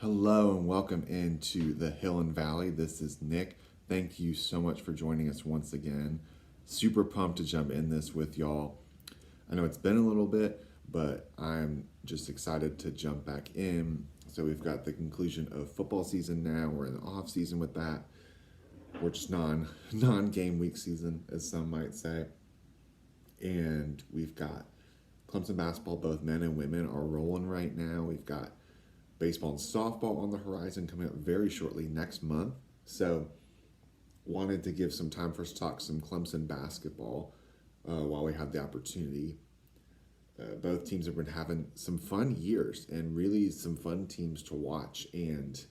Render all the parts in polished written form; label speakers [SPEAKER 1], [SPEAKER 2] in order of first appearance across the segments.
[SPEAKER 1] Hello and welcome into the Hill and Valley. This is Nick. Thank you so much for joining us once again. Super pumped to jump in this with y'all. I know it's been a little bit, but I'm just excited to jump back in. So we've got the conclusion of football season now. We're in the off season with that. We're just non-game week season, as some might say. And we've got Clemson basketball, both men and women, are rolling right now. We've got baseball and softball on the horizon coming up very shortly next month. So wanted to give some time for us to talk some Clemson basketball while we had the opportunity. Both teams have been having some fun years and really some fun teams to watch. And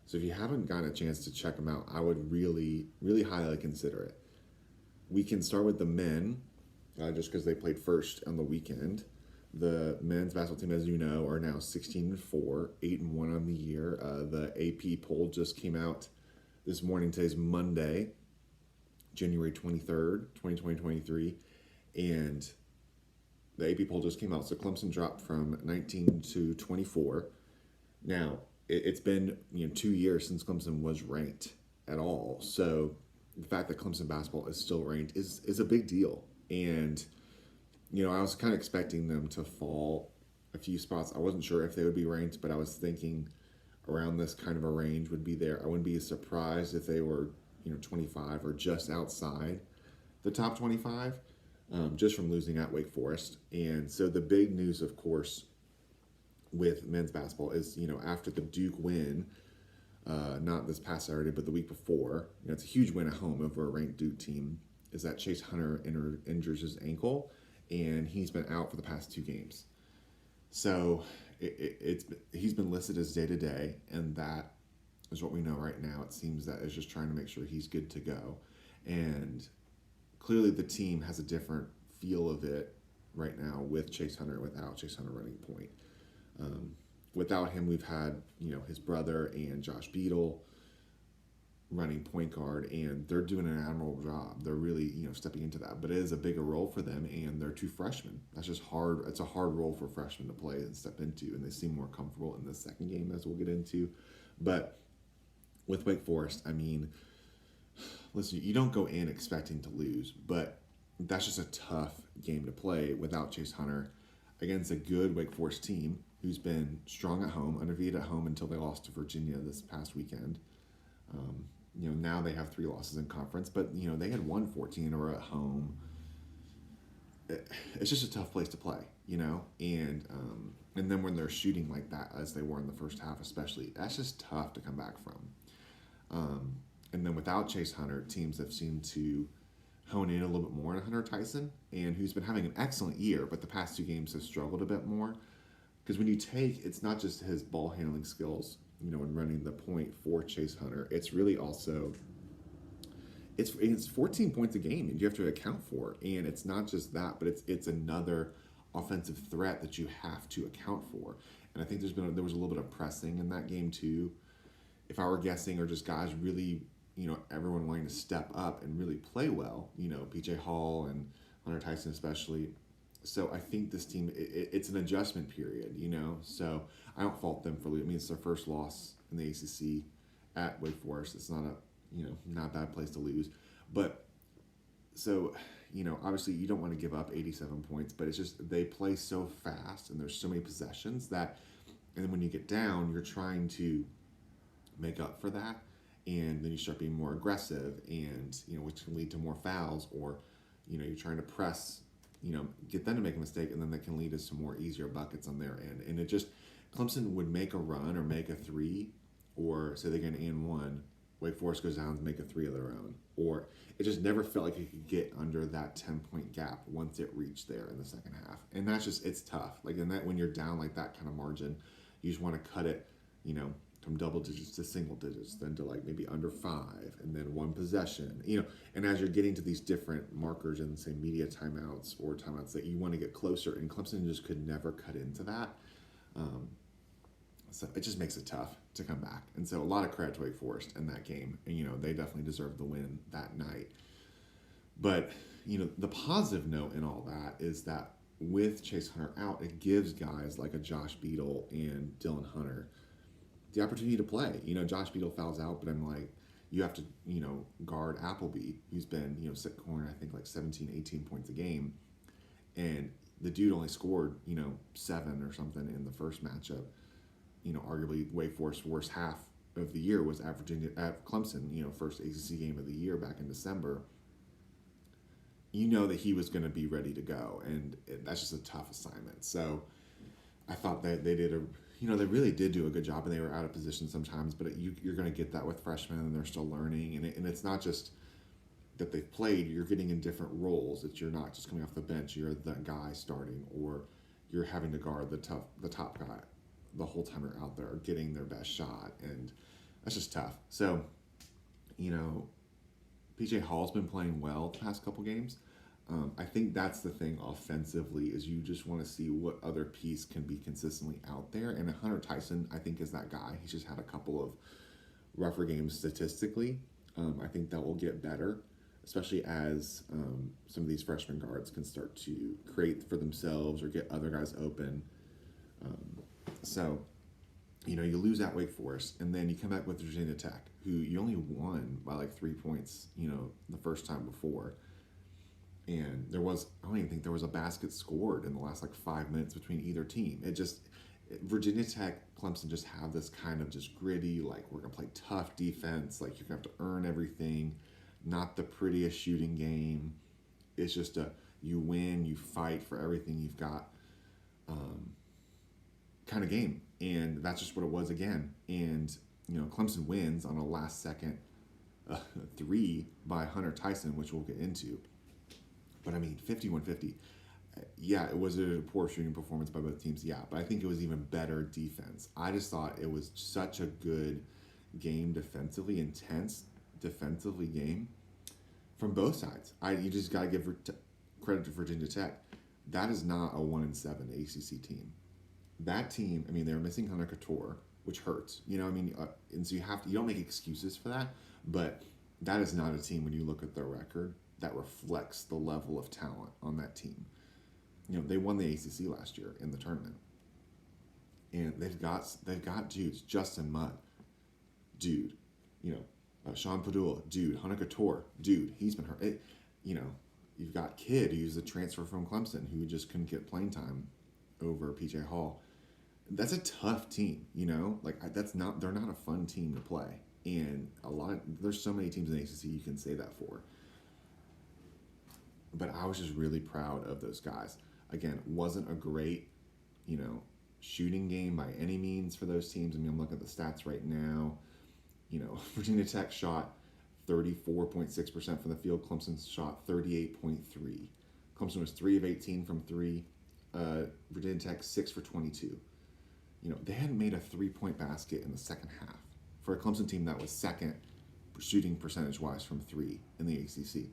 [SPEAKER 1] so if you haven't gotten a chance to check them out, I would really, really highly consider it. We can start with the men, just because they played first on the weekend. The men's basketball team, as you know, are now 16-4, 8-1 on the year. The AP poll just came out this morning. Today's Monday, January 23rd, 2023. And the AP poll just came out. So Clemson dropped from 19 to 24. Now, it's been 2 years since Clemson was ranked at all. So the fact that Clemson basketball is still ranked is a big deal. And I was kind of expecting them to fall a few spots. I wasn't sure if they would be ranked, but I was thinking around this kind of a range would be there. I wouldn't be surprised if they were, 25 or just outside the top 25, just from losing at Wake Forest. And so the big news, of course, with men's basketball is, after the Duke win, not this past Saturday, but the week before, it's a huge win at home over a ranked Duke team, is that Chase Hunter injures his ankle. And he's been out for the past 2 games. So he's been listed as day-to-day, and that is what we know right now. It seems that it's just trying to make sure he's good to go. And clearly the team has a different feel of it right now with Chase Hunter and without Chase Hunter running point. Without him, we've had, his brother and Josh Beadle running point guard, and they're doing an admirable job. They're really, stepping into that. But it is a bigger role for them, and they're 2 freshmen. That's just hard. It's a hard role for freshmen to play and step into, and they seem more comfortable in the second game, as we'll get into. But with Wake Forest, listen, you don't go in expecting to lose, but that's just a tough game to play without Chase Hunter against a good Wake Forest team who's been strong at home, undefeated at home until they lost to Virginia this past weekend. Now they have 3 losses in conference, but, they had won 14 in a row at home. It's just a tough place to play, and then when they're shooting like that, as they were in the first half especially, that's just tough to come back from. And then without Chase Hunter, teams have seemed to hone in a little bit more on Hunter Tyson, and who's been having an excellent year, but the past 2 games have struggled a bit more. Because when you take, it's not just his ball handling skills, and running the point for Chase Hunter, it's really also, it's 14 points a game, and you have to account for. And it's not just that, but it's another offensive threat that you have to account for. And I think there was a little bit of pressing in that game too. If I were guessing, or just guys really, everyone wanting to step up and really play well, PJ Hall and Hunter Tyson especially. So I think this team, it's an adjustment period, So I don't fault them for losing. It's their first loss in the ACC at Wake Forest. It's not not a bad place to lose. But so, obviously you don't want to give up 87 points, but it's just they play so fast and there's so many possessions that, and then when you get down, you're trying to make up for that. And then you start being more aggressive, and, which can lead to more fouls, or, you're trying to press, get them to make a mistake, and then that can lead to some more easier buckets on their end. And it just, Clemson would make a run or make a 3, or say they get an and 1, Wake Forest goes down and make a 3 of their own. Or it just never felt like it could get under that 10-point gap once it reached there in the second half. And that's just, it's tough. Like, in that, when you're down like that kind of margin, you just want to cut it, from double digits to single digits, then to like maybe under 5, and then 1 possession, and as you're getting to these different markers in, say, media timeouts or timeouts that you want to get closer, and Clemson just could never cut into that. So it just makes it tough to come back. And so a lot of credit to Wake Forest in that game, and they definitely deserved the win that night. But the positive note in all that is that with Chase Hunter out, it gives guys like a Josh Beadle and Dylan Hunter the opportunity to play. Josh Beadle fouls out, but I'm like, you have to, guard Appleby, who's been, sit corner, I think like 17, 18 points a game. And the dude only scored, 7 or something in the first matchup. Arguably Wake Forest's worst half of the year was at Clemson, first ACC game of the year back in December. That he was going to be ready to go, and that's just a tough assignment. So I thought that they did they really did do a good job, and they were out of position sometimes, but you're going to get that with freshmen, and they're still learning, and it's not just that they've played, you're getting in different roles. That you're not just coming off the bench, you're the guy starting, or you're having to guard the top guy the whole time you're out there, getting their best shot, and that's just tough. So, PJ Hall's been playing well the past couple games. I think that's the thing offensively, is you just want to see what other piece can be consistently out there. And Hunter Tyson, I think, is that guy. He's just had a couple of rougher games statistically. I think that will get better, especially as some of these freshman guards can start to create for themselves or get other guys open. So, you lose at Wake Forest, and then you come back with Virginia Tech, who you only won by like 3 points, the first time before. And I don't even think there was a basket scored in the last like 5 minutes between either team. Virginia Tech, Clemson just have this kind of just gritty, like, we're going to play tough defense, like you're going to have to earn everything, not the prettiest shooting game. It's just you win, you fight for everything you've got kind of game. And that's just what it was again. And, Clemson wins on a last second 3 by Hunter Tyson, which we'll get into. But 51-50. Yeah, it was a poor shooting performance by both teams. Yeah, but I think it was even better defense. I just thought it was such a good game defensively, intense defensively game from both sides. You just got to give credit to Virginia Tech. That is not a 1-7 ACC team. That team, they were missing Hunter Couture, which hurts. And so you don't make excuses for that. But that is not a team, when you look at their record, that reflects the level of talent on that team. They won the ACC last year in the tournament, and they've got dudes. Justin Mudd, dude. Sean Padula, dude. Hunter Couture, dude. He's been hurt. You've got Kidd, who's a transfer from Clemson, who just couldn't get playing time over PJ Hall. That's a tough team. They're not a fun team to play, and there's so many teams in the ACC you can say that for. But I was just really proud of those guys. Again, wasn't a great, shooting game by any means for those teams. I'm looking at the stats right now. Virginia Tech shot 34.6% from the field. Clemson shot 38.3. Clemson was 3 of 18 from 3. Virginia Tech 6 for 22. They hadn't made a 3-point basket in the second half for a Clemson team that was second shooting percentage-wise from 3 in the ACC.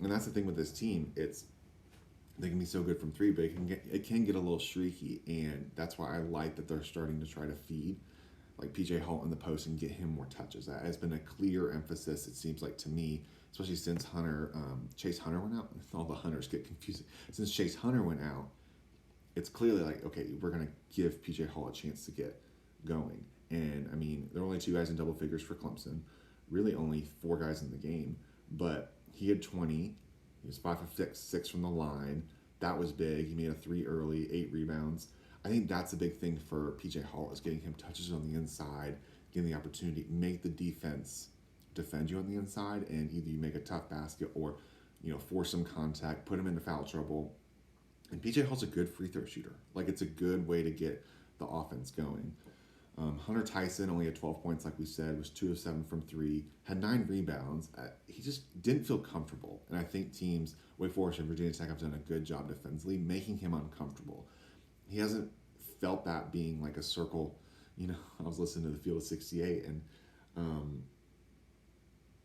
[SPEAKER 1] And that's the thing with this team. They can be so good from 3, but it can get a little streaky, and that's why I like that they're starting to try to feed like PJ Hall in the post and get him more touches. That has been a clear emphasis, it seems like to me, especially since Chase Hunter went out. All the Hunters get confusing. Since Chase Hunter went out, it's clearly like, okay, we're going to give PJ Hall a chance to get going. And there are only 2 guys in double figures for Clemson, really only 4 guys in the game, but he had 20. He was 5 for 6 from the line. That was big. He made a 3 early, 8 rebounds. I think that's a big thing for PJ Hall, is getting him touches on the inside, getting the opportunity to make the defense defend you on the inside, and either you make a tough basket or, force some contact, put him into foul trouble. And PJ Hall's a good free throw shooter. It's a good way to get the offense going. Hunter Tyson only had 12 points, like we said, was 2 of 7 from 3, had 9 rebounds. He just didn't feel comfortable. And I think teams, Wake Forest and Virginia Tech, have done a good job defensively, making him uncomfortable. He hasn't felt that being like a circle. I was listening to the Field of 68, and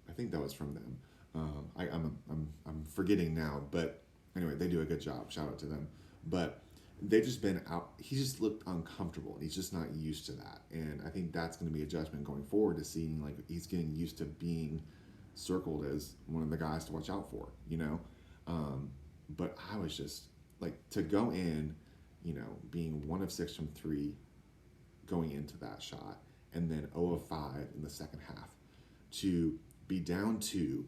[SPEAKER 1] I think that was from them. I'm forgetting now, but anyway, they do a good job. Shout out to them. But they've just been out. He just looked uncomfortable. He's just not used to that. And I think that's going to be a judgment going forward, to seeing like he's getting used to being circled as one of the guys to watch out for, But I was just like, to go in, being 1 of 6 from 3 going into that shot, and then 0 of 5 in the second half. To be down 2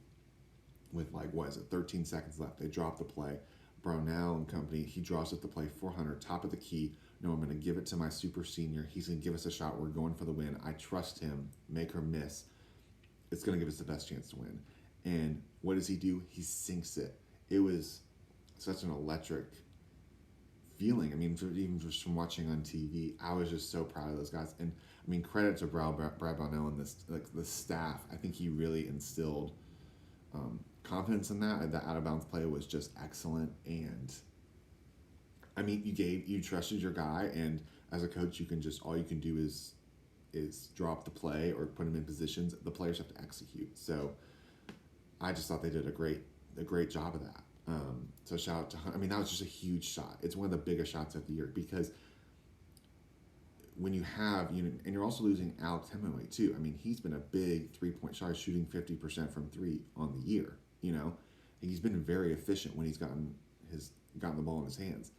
[SPEAKER 1] with 13 seconds left. They drop the play. Brownell and company, he draws up the play 400, top of the key. No, I'm going to give it to my super senior. He's going to give us a shot. We're going for the win. I trust him. Make or miss. It's going to give us the best chance to win. And what does he do? He sinks it. It was such an electric feeling. I mean, even just from watching on TV, I was just so proud of those guys. And I mean, credit to Brad Brownell and this, the staff. I think he really instilled confidence in that. That out of bounds play was just excellent. And I mean, you trusted your guy, and as a coach, all you can do is drop the play or put him in positions. The players have to execute. So I just thought they did a great job of that. So shout out to Hunter. I mean, that was just a huge shot. It's one of the biggest shots of the year, because when you have, and you're also losing Alex Hemingway too. I mean, he's been a big 3-point shot, shooting 50% from 3 on the year. And he's been very efficient when he's gotten the ball in his hands.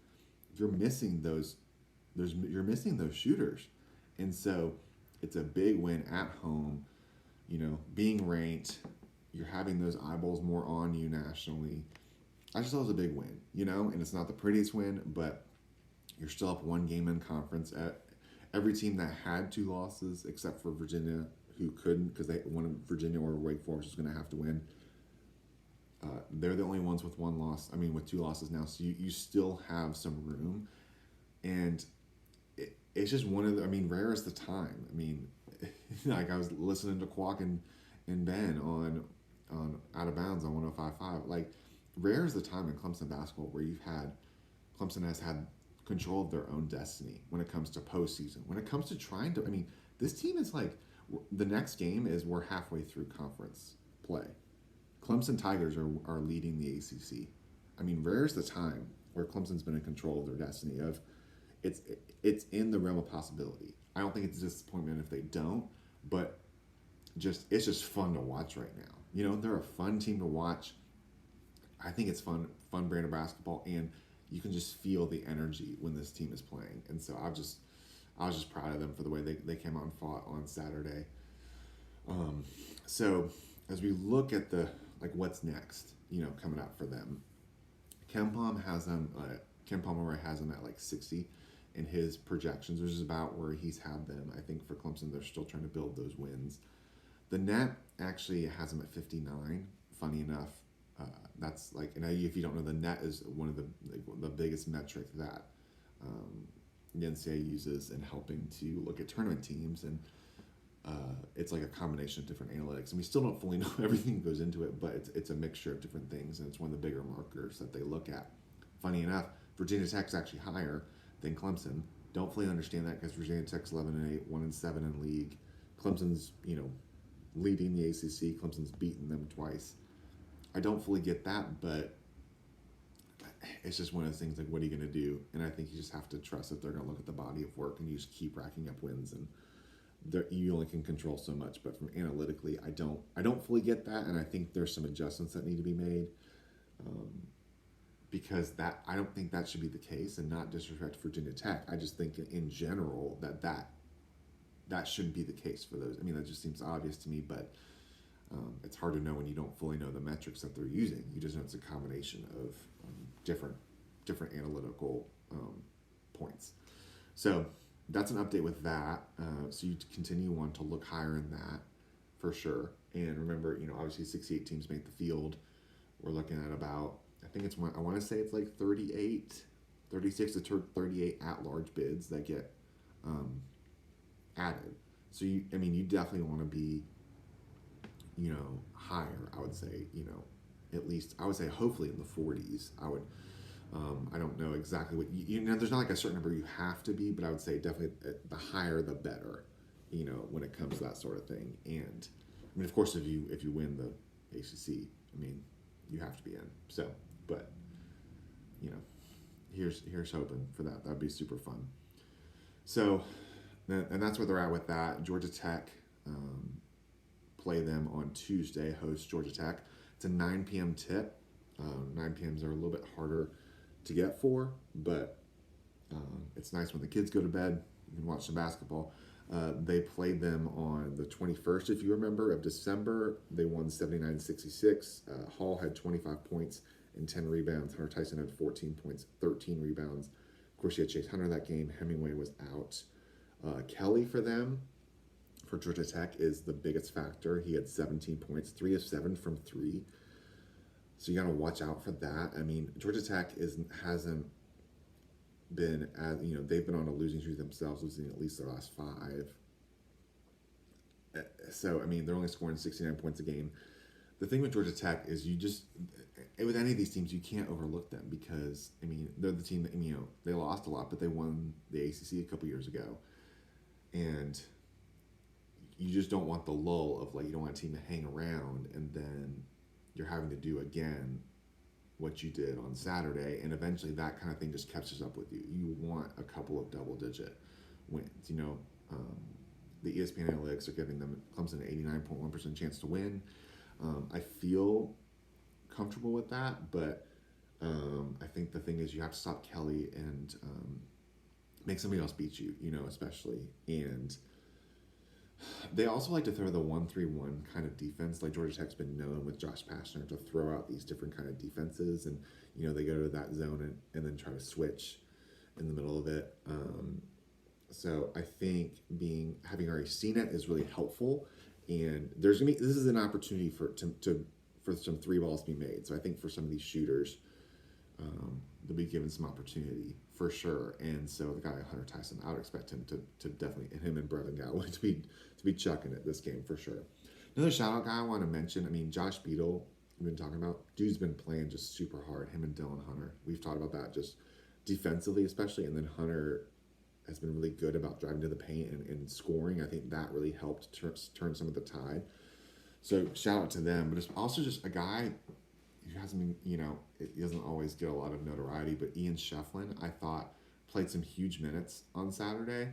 [SPEAKER 1] You're missing those shooters, and so it's a big win at home. Being ranked, you're having those eyeballs more on you nationally. I just thought it was a big win, and it's not the prettiest win, but you're still up 1 game in conference. Every team that had 2 losses, except for Virginia, who couldn't because Virginia or Wake Forest was going to have to win. They're the only ones with 1 loss. I mean, with 2 losses now. So you still have some room. And it's just rare is the time. I mean, I was listening to Quack and Ben on Out of Bounds on 105.5. Rare is the time in Clemson basketball where Clemson has had control of their own destiny when it comes to postseason. When it comes to trying to, this team is the next game is we're halfway through conference play. Clemson Tigers are leading the ACC. Rare's the time where Clemson's been in control of their destiny. It's in the realm of possibility. I don't think it's a disappointment if they don't, but it's just fun to watch right now. They're a fun team to watch. I think it's fun brand of basketball, and you can just feel the energy when this team is playing. And so I was just proud of them for the way they came out and fought on Saturday. So as we look at what's next, coming up for them, Ken Pomeroy has them at 60 in his projections, which is about where he's had them. I think for Clemson, they're still trying to build those wins. The net actually has them at 59. Funny enough, that's and if you don't know, the net is one of the biggest metric that the NCAA uses in helping to look at tournament teams, and it's a combination of different analytics, and we still don't fully know everything that goes into it, but it's a mixture of different things, and it's one of the bigger markers that they look at. Funny enough, Virginia Tech's actually higher than Clemson. Don't fully understand that because Virginia Tech's 11-8, 1-7 in league. Clemson's leading the ACC. Clemson's beaten them twice. I don't fully get that, but it's just one of those things. What are you going to do? And I think you just have to trust that they're going to look at the body of work, and you just keep racking up wins, and you only can control so much. But from analytically, I don't fully get that, and I think there's some adjustments that need to be made, because I don't think that should be the case, and not disrespect Virginia Tech. I just think in general that shouldn't be the case for those. That just seems obvious to me, but it's hard to know when you don't fully know the metrics that they're using. You just know it's a combination of different analytical points. So that's an update with that. So you continue on to look higher in that for sure. And remember, obviously 68 teams make the field. We're looking at about, I want to say it's 36 to 38 at-large bids that get added. So you definitely want to be higher. I would say, at least I would say hopefully in the 40s. I don't know exactly what there's not a certain number you have to be, but I would say definitely the higher the better, when it comes to that sort of thing. And of course, if you win the ACC, you have to be in. So, but here's hoping for that. That'd be super fun. So, and that's where they're at with that. Georgia Tech play them on Tuesday. Host Georgia Tech. It's a 9 p.m. tip. 9 p.m.s are a little bit harder to get for, but it's nice when the kids go to bed. You can watch some basketball. They played them on the 21st, if you remember, of December. They won 79-66. Hall had 25 points and 10 rebounds. Hunter Tyson had 14 points, 13 rebounds. Of course, you had Chase Hunter that game. Hemingway was out. Kelly for them, for Georgia Tech, is the biggest factor. He had 17 points, 3 of 7 from 3. So you got to watch out for that. I mean, Georgia Tech hasn't been as, they've been on a losing streak themselves, losing at least their last 5. So I mean, they're only scoring 69 points a game. The thing with Georgia Tech is with any of these teams, you can't overlook them because I mean they're the team that they lost a lot, but they won the ACC a couple years ago, and you just don't want the lull of like you don't want a team to hang around and then you're having to do again what you did on Saturday, and eventually that kind of thing just catches up with you. You want a couple of double-digit wins. The ESPN analytics are giving them Clemson an 89.1% chance to win. I feel comfortable with that, but I think the thing is you have to stop Kelly and make somebody else beat you, especially. And they also like to throw the 1-3-1 kind of defense, like Georgia Tech's been known with Josh Pastner to throw out these different kind of defenses, and they go to that zone and then try to switch in the middle of it. So I think having already seen it is really helpful, and this is an opportunity for some 3 balls to be made. So I think for some of these shooters, they'll be given some opportunity for sure. And so the guy Hunter Tyson, I would expect him to definitely, him and Brevin Galloway to be chucking it this game for sure. Another shout out guy I want to mention, I mean Josh Beadle, we've been talking about, dude's been playing just super hard. Him and Dylan Hunter, we've talked about that just defensively especially, and then Hunter has been really good about driving to the paint and scoring. I think that really helped turn some of the tide. So shout out to them, but it's also just a guy who hasn't been, he doesn't always get a lot of notoriety, but Ian Shefflin, I thought, played some huge minutes on Saturday.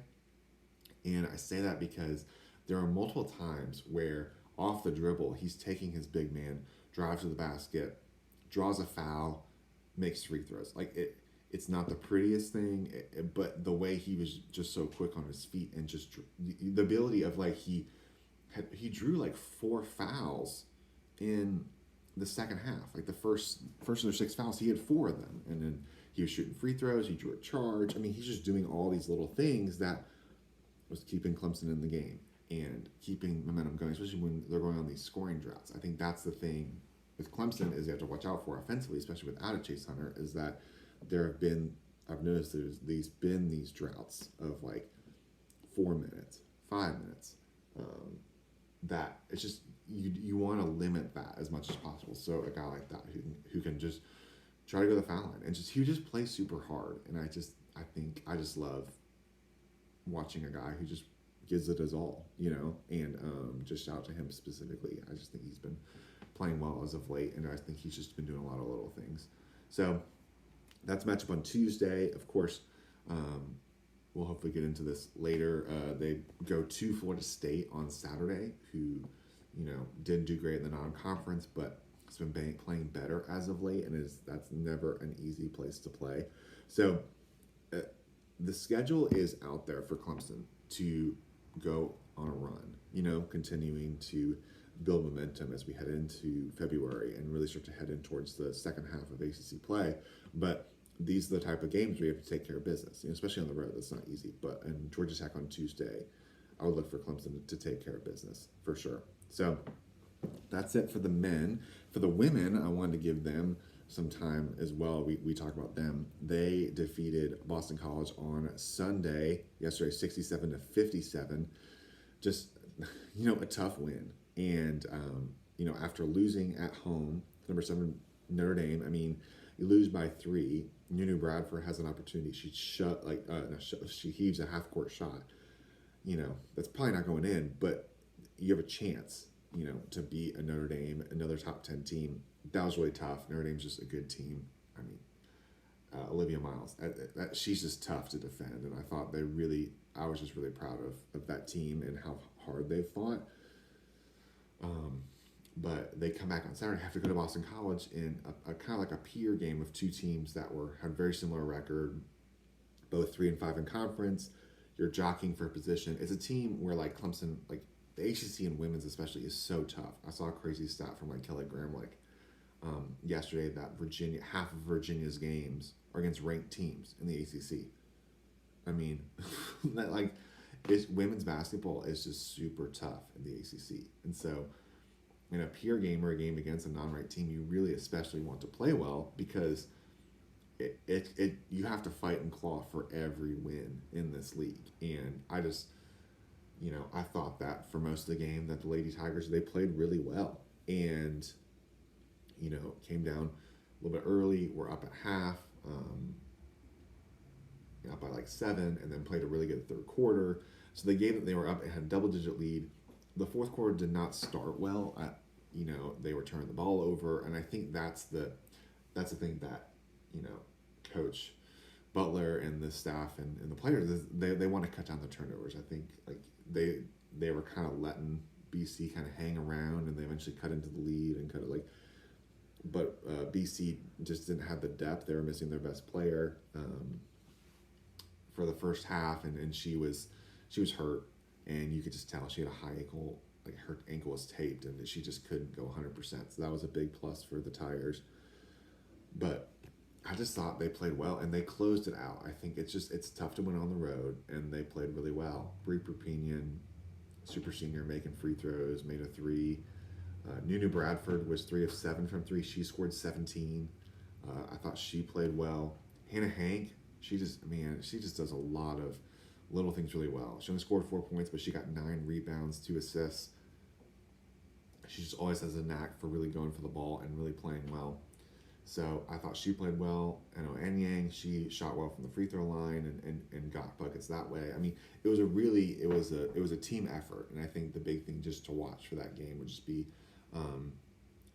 [SPEAKER 1] And I say that because there are multiple times where off the dribble, he's taking his big man, drives to the basket, draws a foul, makes free throws. Like it's not the prettiest thing, but the way he was just so quick on his feet and just the ability of like he drew like 4 fouls in the second half. Like the first of their 6 fouls, he had 4 of them, and then he was shooting free throws. He drew a charge. I mean, he's just doing all these little things that was keeping Clemson in the game and keeping momentum going, especially when they're going on these scoring droughts. I think that's the thing with Clemson is you have to watch out for offensively, especially without a Chase Hunter, is that I've noticed there's been these droughts of like 4 minutes, 5 minutes, that it's just, you want to limit that as much as possible. So a guy like that who can just try to go to the foul line and he just plays super hard. And I just love watching a guy who just gives it his all, and just shout out to him specifically. I just think he's been playing well as of late, and I think he's just been doing a lot of little things. So that's matchup on Tuesday. Of course, we'll hopefully get into this later. They go to Florida State on Saturday, who, didn't do great in the non-conference, but has been playing better as of late, and that's never an easy place to play. So the schedule is out there for Clemson to go on a run, continuing to build momentum as we head into February and really start to head in towards the second half of ACC play. But these are the type of games where you have to take care of business, especially on the road. That's not easy. But in Georgia Tech on Tuesday, I would look for Clemson to take care of business for sure. So that's it for the men. For the women, I wanted to give them some time as well. We talk about them. They defeated Boston College on Sunday, yesterday, 67-57. Just, a tough win. And, after losing at home, number 7 Notre Dame, I mean, you lose by 3. Nunu Bradford has an opportunity. She heaves a half-court shot. That's probably not going in, but you have a chance, to beat a Notre Dame, another top 10 team. That was really tough. Notre Dame's just a good team. I mean, Olivia Miles, she's just tough to defend, and I was just really proud of that team and how hard they fought. But they come back on Saturday, have to go to Boston College in a kind of like a peer game of 2 teams that had very similar record, both 3-5 in conference. you're jockeying for a position. It's a team where like Clemson, like the ACC and women's especially is so tough. I saw a crazy stat from like Kelly Graham yesterday that half of Virginia's games are against ranked teams in the ACC. I mean, that like, women's basketball is just super tough in the ACC, and so in a peer game or a game against a non-ranked team, you really especially want to play well because you have to fight and claw for every win in this league. And I just, I thought that for most of the game that the Lady Tigers, they played really well. And, came down a little bit early. We're up at half, up by like 7, and then played a really good third quarter. So they were up and had a double-digit lead. The fourth quarter did not start well. They were turning the ball over, and I think that's the thing that, Coach Butler and the staff and the players, they want to cut down the turnovers. I think like they were kind of letting BC kind of hang around, and they eventually cut into the lead and kind of like. But BC just didn't have the depth. They were missing their best player for the first half, and she was hurt, and you could just tell she had a high ankle. Like her ankle was taped, and she just couldn't go 100%. So that was a big plus for the Tigers. But I just thought they played well, and they closed it out. I think it's tough to win on the road, and they played really well. Brie Perpignan, super senior, making free throws, made a 3. Nunu Bradford was 3 of 7 from 3. She scored 17. I thought she played well. Hannah Hank, she just does a lot of little things really well. She only scored 4 points, but she got 9 rebounds, 2 assists. She just always has a knack for really going for the ball and really playing well. So I thought she played well. I know Anyang, she shot well from the free throw line and got buckets that way. I mean, it was a team effort, and I think the big thing just to watch for that game would just be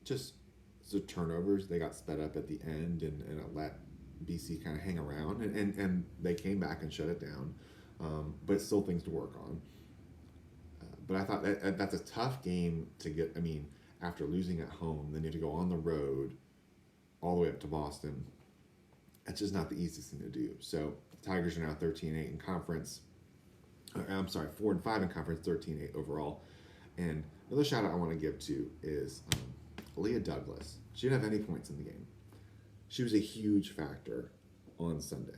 [SPEAKER 1] just the turnovers. They got sped up at the end, and it let BC kind of hang around, and they came back and shut it down. But still things to work on. But I thought that's a tough game to get. I mean, after losing at home, then you have to go on the road all the way up to Boston. That's just not the easiest thing to do. So the Tigers are now 13-8 in conference. I'm sorry, 4-5 in conference, 13-8 overall. And another shout out I want to give to is Leah Douglas. She didn't have any points in the game. She was a huge factor on Sunday.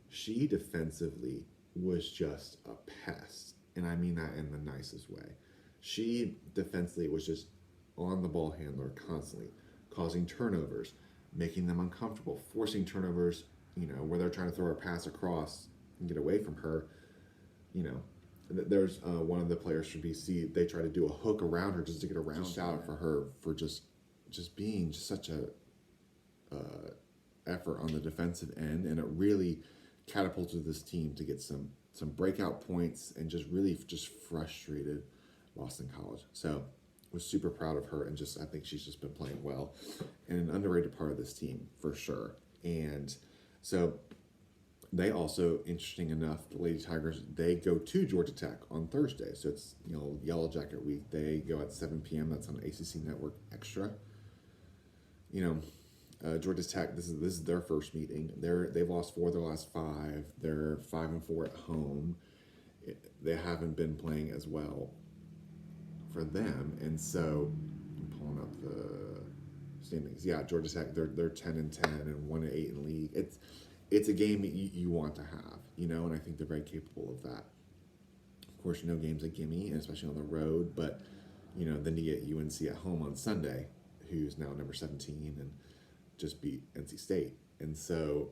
[SPEAKER 1] She defensively was just a pest, and I mean that in the nicest way. She defensively was just on the ball handler constantly, causing turnovers, making them uncomfortable, forcing turnovers, where they're trying to throw a pass across and get away from her. There's one of the players from BC, they try to do a hook around her just to get around. Just shout out for her for just being just such a effort on the defensive end, and it really catapulted this team to get some breakout points and just really just frustrated Boston College. So was super proud of her, and I think she's just been playing well and an underrated part of this team for sure. And so they also, interesting enough, the Lady Tigers, they go to Georgia Tech on Thursday. So it's, Yellow Jacket Week. They go at 7 p.m. That's on ACC Network Extra. Georgia Tech, this is their first meeting. They've lost 4 of their last 5. They're 5-4 at home. They haven't been playing as well for them, and so I'm pulling up the standings. Yeah, Georgia Tech, they're 10-10 and 1-8 in league. It's a game you want to have, and I think they're very capable of that. Of course, no game's a gimme, especially on the road, but then you get UNC at home on Sunday, who's now number 17 and just beat NC State, and so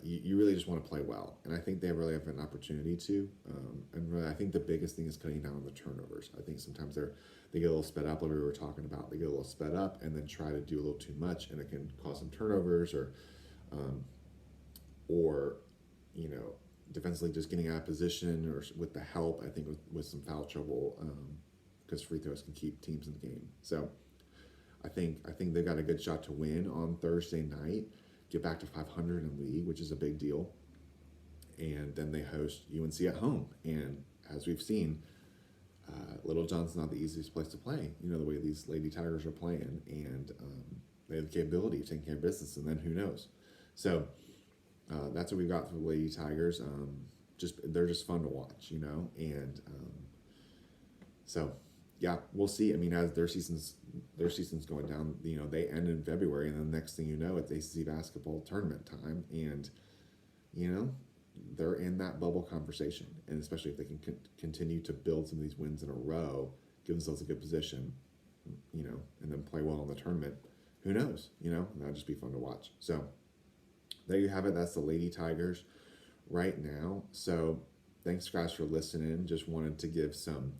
[SPEAKER 1] you really just want to play well, and I think they really have an opportunity to. And really, I think the biggest thing is cutting down on the turnovers. I think sometimes they get a little sped up, like we were talking about. They get a little sped up and then try to do a little too much, and it can cause some turnovers or defensively just getting out of position or with the help. I think with some foul trouble because free throws can keep teams in the game. So I think they've got a good shot to win on Thursday night. Get back to 500 in league, which is a big deal. And then they host UNC at home. And as we've seen, Little John's not the easiest place to play. The way these Lady Tigers are playing. And they have the capability of taking care of business. And then who knows? So that's what we've got for the Lady Tigers. they're just fun to watch, and so yeah, we'll see. I mean, as their season's going down, they end in February, and then the next thing you know, it's ACC basketball tournament time, and you know they're in that bubble conversation, and especially if they can continue to build some of these wins in a row, give themselves a good position, and then play well in the tournament. Who knows? That'll just be fun to watch. So there you have it. That's the Lady Tigers right now. So thanks guys for listening. Just wanted to give some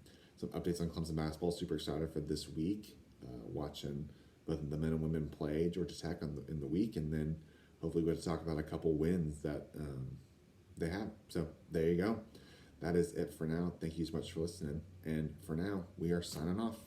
[SPEAKER 1] updates on Clemson basketball. Super excited for this week, watching both the men and women play Georgia Tech in the week, and then hopefully we'll talk about a couple wins that they have. So there you go. That is it for now. Thank you so much for listening. And for now, we are signing off.